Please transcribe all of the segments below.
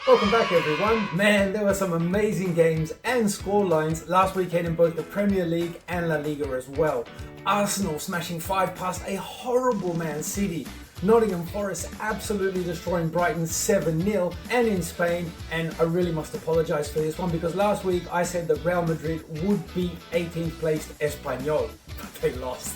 Welcome back everyone. Man, there were some amazing games and scorelines last weekend in both the Premier League and La Liga as well. Arsenal smashing 5 past a horrible Man City. Nottingham Forest absolutely destroying Brighton 7-0, and in Spain, and I really must apologise for this one because last week I said that Real Madrid would beat 18th placed Espanyol, but they lost.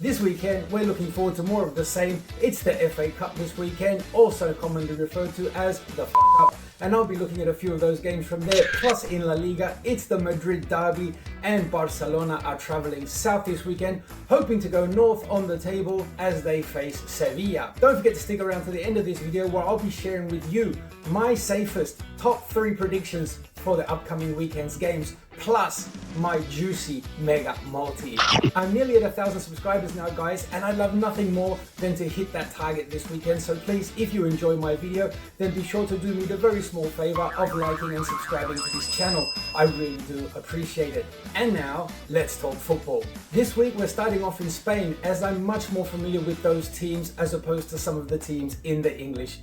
This weekend, we're looking forward to more of the same. It's the FA Cup this weekend, also commonly referred to as the F*** Up, and I'll be looking at a few of those games from there. Plus in La Liga, it's the Madrid Derby, and Barcelona are travelling south this weekend, hoping to go north on the table as they face Sevilla. Don't forget to stick around to the end of this video where I'll be sharing with you my safest top 3 predictions for the upcoming weekend's games, plus my juicy mega multi. I'm nearly at 1,000 subscribers now guys, and I'd love nothing more than to hit that target this weekend. So please, if you enjoy my video, then be sure to do me the very small favor of liking and subscribing to this channel. I really do appreciate it. And now, let's talk football. This week we're starting off in Spain, as I'm much more familiar with those teams as opposed to some of the teams in the English.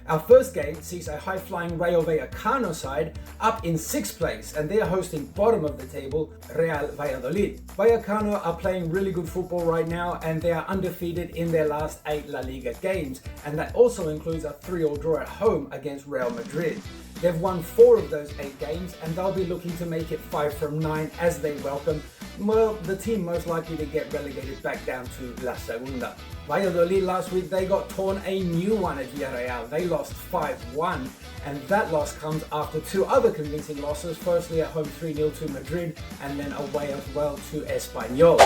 Our first game sees a high-flying Rayo Vallecano side up in 6th place, and they are hosting bottom of the table Real Valladolid. Vallecano are playing really good football right now, and they are undefeated in their last 8 La Liga games, and that also includes a 3-3 draw at home against Real Madrid. They've won 4 of those 8 games, and they'll be looking to make it 5 from 9 as they welcome, well, the team most likely to get relegated back down to La Segunda. Valladolid last week, they got torn a new one at Villarreal. They lost 5-1, and that loss comes after 2 other convincing losses, firstly at home 3-0 to Madrid, and then away as well to Espanyol.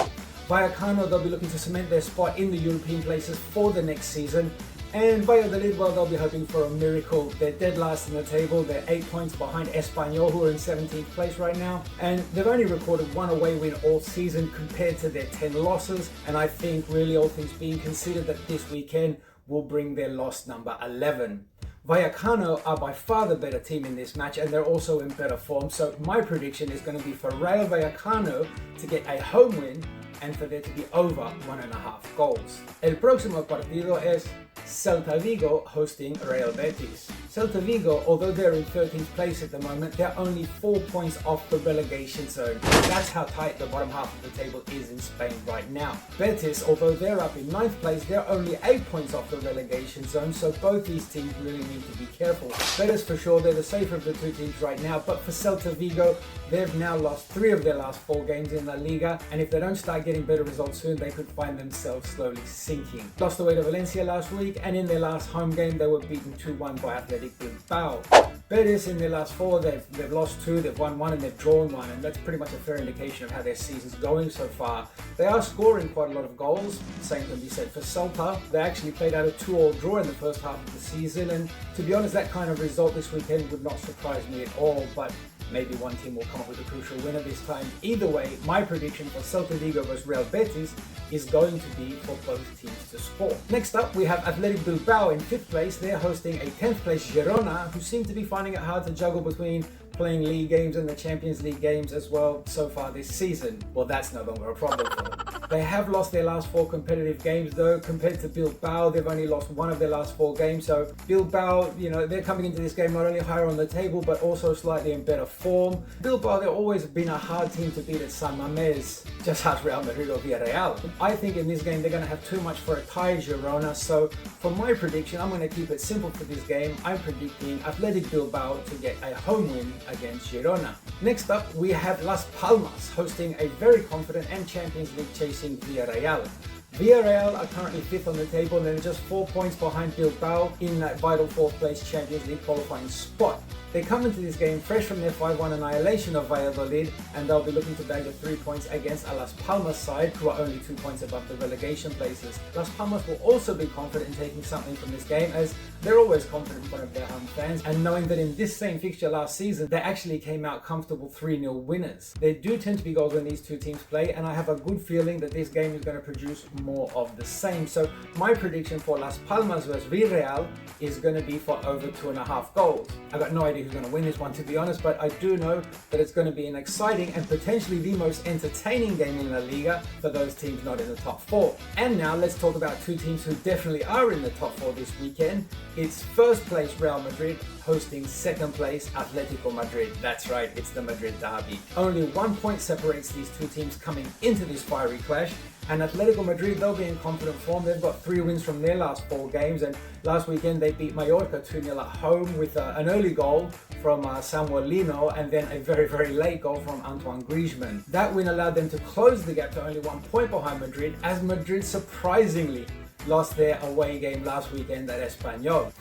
Vallecano, they'll be looking to cement their spot in the European places for the next season. And Valladolid, well, they'll be hoping for a miracle. They're dead last in the table. They're 8 points behind Espanyol, who are in 17th place right now. And they've only recorded 1 away win all season compared to their 10 losses. And I think, really, all things being considered, that this weekend will bring their loss number 11. Vallecano are by far the better team in this match, and they're also in better form. So my prediction is going to be for Rayo Vallecano to get a home win and for there to be over 1.5 goals. El próximo partido es Celta Vigo hosting Real Betis. Celta Vigo, although they're in 13th place at the moment, they're only 4 points off the relegation zone. That's how tight the bottom half of the table is in Spain right now. Betis, although they're up in 9th place, they're only 8 points off the relegation zone, so both these teams really need to be careful. Betis for sure, they're the safer of the 2 teams right now, but for Celta Vigo, they've now lost 3 of their last 4 games in La Liga, and if they don't start getting better results soon, they could find themselves slowly sinking. Lost away to Valencia last week, and in their last home game, they were beaten 2-1 by Atletico de Madrid. Betis in their last 4, they've lost 2, they've won 1, and they've drawn 1, and that's pretty much a fair indication of how their season's going so far. They are scoring quite a lot of goals. Same can be said for Celta. They actually played out a 2-2 draw in the first half of the season, and to be honest, that kind of result this weekend would not surprise me at all, but maybe one team will come up with a crucial winner this time. Either way, my prediction for Celta Vigo versus Real Betis is going to be for both teams to score. Next up, we have Athletic Bilbao in 5th place. They're hosting a 10th place Girona, who seem to be finding it hard to juggle between playing league games and the Champions League games as well so far this season. Well, that's no longer a problem for them. They have lost their last 4 competitive games though. Compared to Bilbao, they've only lost 1 of their last 4 games. So Bilbao, you know, they're coming into this game not only higher on the table, but also slightly in better form. Bilbao, they've always been a hard team to beat at San Mamés, just as Real Madrid or Villarreal. I think in this game, they're going to have too much for a tie Girona. So for my prediction, I'm going to keep it simple for this game. I'm predicting Athletic Bilbao to get a home win against Girona. Next up, we have Las Palmas hosting a very confident and Champions League chasing Villarreal. Villarreal are currently 5th on the table and they're just 4 points behind Bilbao in that vital 4th place Champions League qualifying spot. They come into this game fresh from their 5-1 annihilation of Valladolid, and they'll be looking to bag the 3 points against a Las Palmas side, who are only 2 points above the relegation places. Las Palmas will also be confident in taking something from this game, as they're always confident in front of their home fans, and knowing that in this same fixture last season, they actually came out comfortable 3-0 winners. There do tend to be goals when these 2 teams play, and I have a good feeling that this game is going to produce more of the same. So my prediction for Las Palmas versus Villarreal is going to be for over 2.5 goals. I've got no idea who's going to win this one, to be honest, but I do know that it's going to be an exciting and potentially the most entertaining game in La Liga for those teams not in the top four. And now let's talk about two teams who definitely are in the top four this weekend. It's first place Real Madrid hosting second place Atletico Madrid. That's right, it's the Madrid Derby. Only 1 point separates these two teams coming into this fiery clash. And Atletico Madrid, they'll be in confident form. They've got 3 wins from their last 4 games, and last weekend they beat Mallorca 2-0 at home with an early goal from Samuel Lino and then a very, very late goal from Antoine Griezmann. That win allowed them to close the gap to only 1 point behind Madrid, as Madrid surprisingly lost their away game last weekend at Espanyol.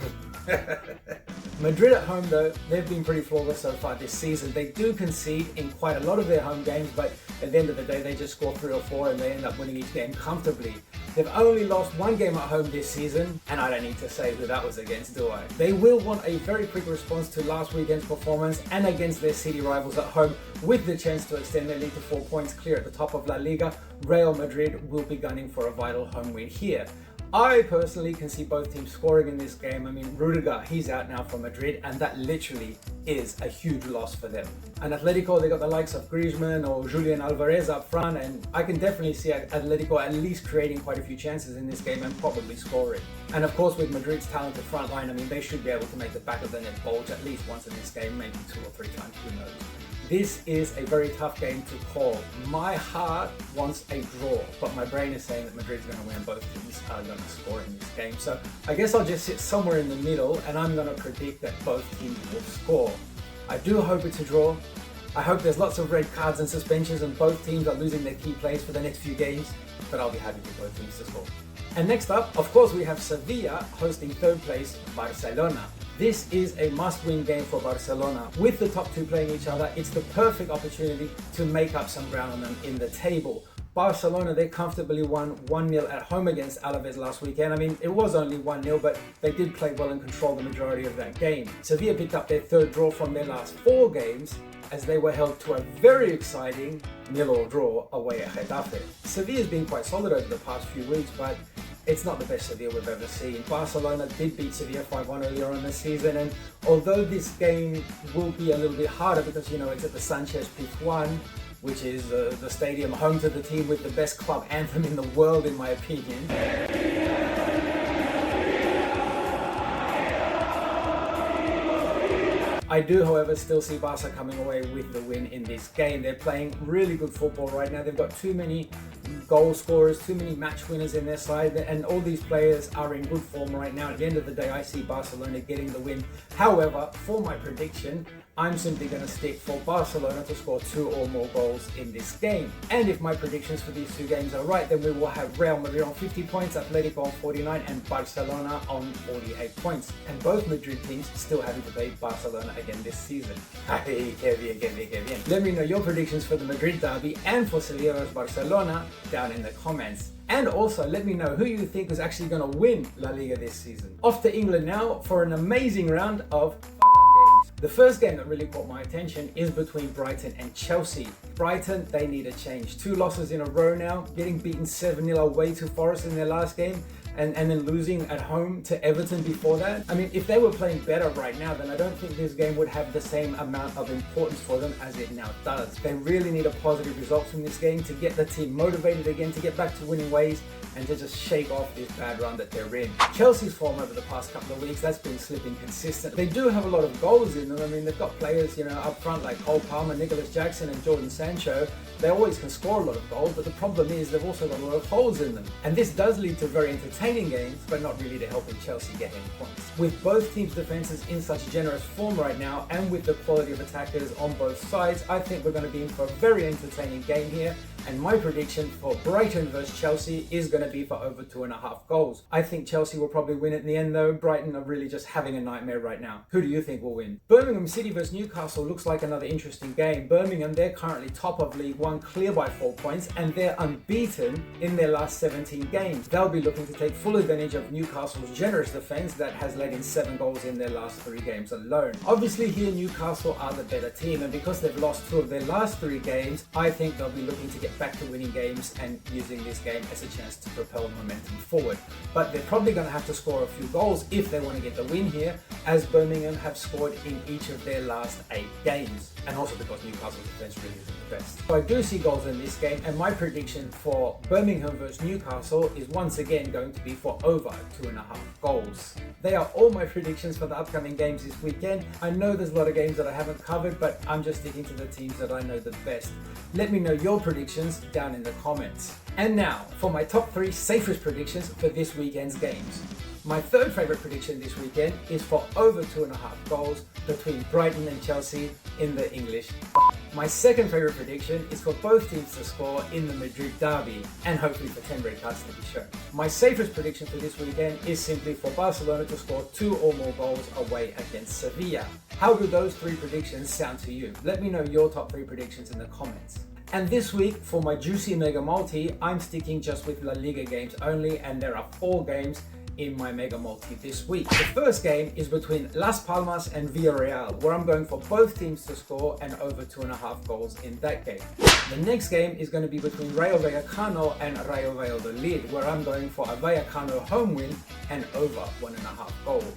Madrid at home though, they've been pretty flawless so far this season. They do concede in quite a lot of their home games, but at the end of the day they just score 3 or 4 and they end up winning each game comfortably. They've only lost 1 game at home this season, and I don't need to say who that was against, do I? They will want a very quick response to last weekend's performance and against their city rivals at home, with the chance to extend their lead to 4 points clear at the top of La Liga. Real Madrid will be gunning for a vital home win here. I personally can see both teams scoring in this game. I mean, Rudiger, he's out now for Madrid, and that literally is a huge loss for them. And Atletico, they got the likes of Griezmann or Julian Alvarez up front, and I can definitely see Atletico at least creating quite a few chances in this game and probably scoring. And of course, with Madrid's talented front line, I mean, they should be able to make the back of the net bulge at least once in this game, maybe 2 or 3 times, who knows. This is a very tough game to call. My heart wants a draw, but my brain is saying that Madrid's going to win. Both teams are going to score in this game. So I guess I'll just sit somewhere in the middle, and I'm going to predict that both teams will score. I do hope it's a draw. I hope there's lots of red cards and suspensions and both teams are losing their key players for the next few games, but I'll be happy for both teams to score. And next up, of course, we have Sevilla hosting third place Barcelona. This is a must-win game for Barcelona. With the top 2 playing each other, it's the perfect opportunity to make up some ground on them in the table. Barcelona, they comfortably won 1-0 at home against Alaves last weekend. I mean, it was only 1-0, but they did play well and control the majority of that game. Sevilla picked up their 3rd draw from their last 4 games, as they were held to a very exciting 0-0 draw away at Getafe. Sevilla's been quite solid over the past few weeks, but it's not the best Sevilla we've ever seen. Barcelona did beat Sevilla 5-1 earlier on this season, and although this game will be a little bit harder because, you know, it's at the Sanchez Pizjuan, which is the stadium home to the team with the best club anthem in the world, in my opinion. I do, however, still see Barca coming away with the win in this game. They're playing really good football right now. They've got too many goal scorers, too many match winners in their side, and all these players are in good form right now. At the end of the day, I see Barcelona getting the win. However, for my prediction, I'm simply going to stick for Barcelona to score 2 or more goals in this game. And if my predictions for these 2 games are right, then we will have Real Madrid on 50 points, Atletico on 49, and Barcelona on 48 points. And both Madrid teams still having to play Barcelona again this season. Hey, que bien, que bien, que bien. Let me know your predictions for the Madrid Derby and for Sevilla vs Barcelona down in the comments. And also let me know who you think is actually going to win La Liga this season. Off to England now for an amazing round of games. The first game that really caught my attention is between Brighton and Chelsea. Brighton, they need a change. 2 losses in a row now, getting beaten 7-0 away to Forest in their last game. And then losing at home to Everton before that. I mean, if they were playing better right now, then I don't think this game would have the same amount of importance for them as it now does. They really need a positive result from this game to get the team motivated again, to get back to winning ways, and to just shake off this bad run that they're in. Chelsea's form over the past couple of weeks, that's been slipping consistent. They do have a lot of goals in them. I mean, they've got players, you know, up front like Cole Palmer, Nicholas Jackson, and Jordan Sancho. They always can score a lot of goals, but the problem is they've also got a lot of holes in them. And this does lead to very entertaining games, but not really to helping Chelsea get any points. With both teams' defenses in such generous form right now, and with the quality of attackers on both sides, I think we're going to be in for a very entertaining game here. And my prediction for Brighton versus Chelsea is going to be for over 2.5 goals. I think Chelsea will probably win it in the end though. Brighton are really just having a nightmare right now. Who do you think will win? Birmingham City versus Newcastle looks like another interesting game. Birmingham, they're currently top of League One, clear by 4 points, and they're unbeaten in their last 17 games. They'll be looking to take take full advantage of Newcastle's generous defence that has let in 7 goals in their last 3 games alone. Obviously here Newcastle are the better team, and because they've lost 2 of their last 3 games, I think they'll be looking to get back to winning games and using this game as a chance to propel momentum forward. But they're probably going to have to score a few goals if they want to get the win here, as Birmingham have scored in each of their last 8 games, and also because Newcastle's defence really isn't the best. So I do see goals in this game, and my prediction for Birmingham versus Newcastle is once again going to be for over 2.5 goals. They are all my predictions for the upcoming games this weekend. I know there's a lot of games that I haven't covered, but I'm just sticking to the teams that I know the best. Let me know your predictions down in the comments. And now for my top 3 safest predictions for this weekend's games. My third favourite prediction this weekend is for over 2.5 goals between Brighton and Chelsea in the English. My second favourite prediction is for both teams to score in the Madrid Derby, and hopefully for 10 red cards to be shown. My safest prediction for this weekend is simply for Barcelona to score 2 or more goals away against Sevilla. How do those 3 predictions sound to you? Let me know your top 3 predictions in the comments. And this week, for my juicy mega multi, I'm sticking just with La Liga games only, and there are 4 games in my mega multi this week. The first game is between Las Palmas and Villarreal, where I'm going for both teams to score and over 2.5 goals in that game. The next game is going to be between Rayo Vallecano and Rayo Valladolid, where I'm going for a Vallecano home win and over 1.5 goals.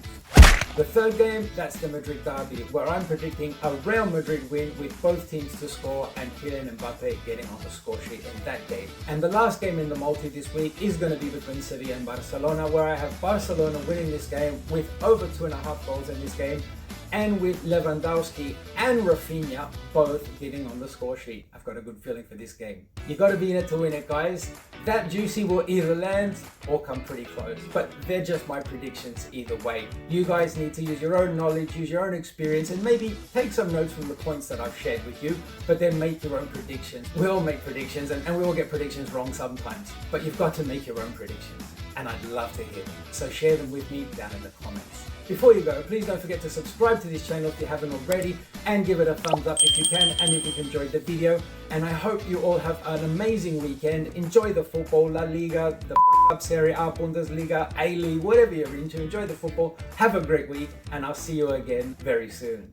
The third game, that's the Madrid Derby, where I'm predicting a Real Madrid win with both teams to score and Kylian Mbappe getting on the score sheet in that game. And the last game in the multi this week is going to be between Sevilla and Barcelona, where I have Barcelona winning this game with over 2.5 goals in this game, and with Lewandowski and Rafinha both getting on the score sheet. I've got a good feeling for this game. You got to be in it to win it, guys. That juicy will either land or come pretty close, but they're just my predictions either way. You guys need to use your own knowledge, use your own experience, and maybe take some notes from the points that I've shared with you, but then make your own predictions. We all make predictions, and we all get predictions wrong sometimes, but you've got to make your own predictions, and I'd love to hear them. So share them with me down in the comments. Before you go, please don't forget to subscribe to this channel if you haven't already, and give it a thumbs up if you can and if you've enjoyed the video. And I hope you all have an amazing weekend. Enjoy the football, La Liga, the Serie A, Bundesliga, A-League, whatever you're into. Enjoy the football. Have a great week, and I'll see you again very soon.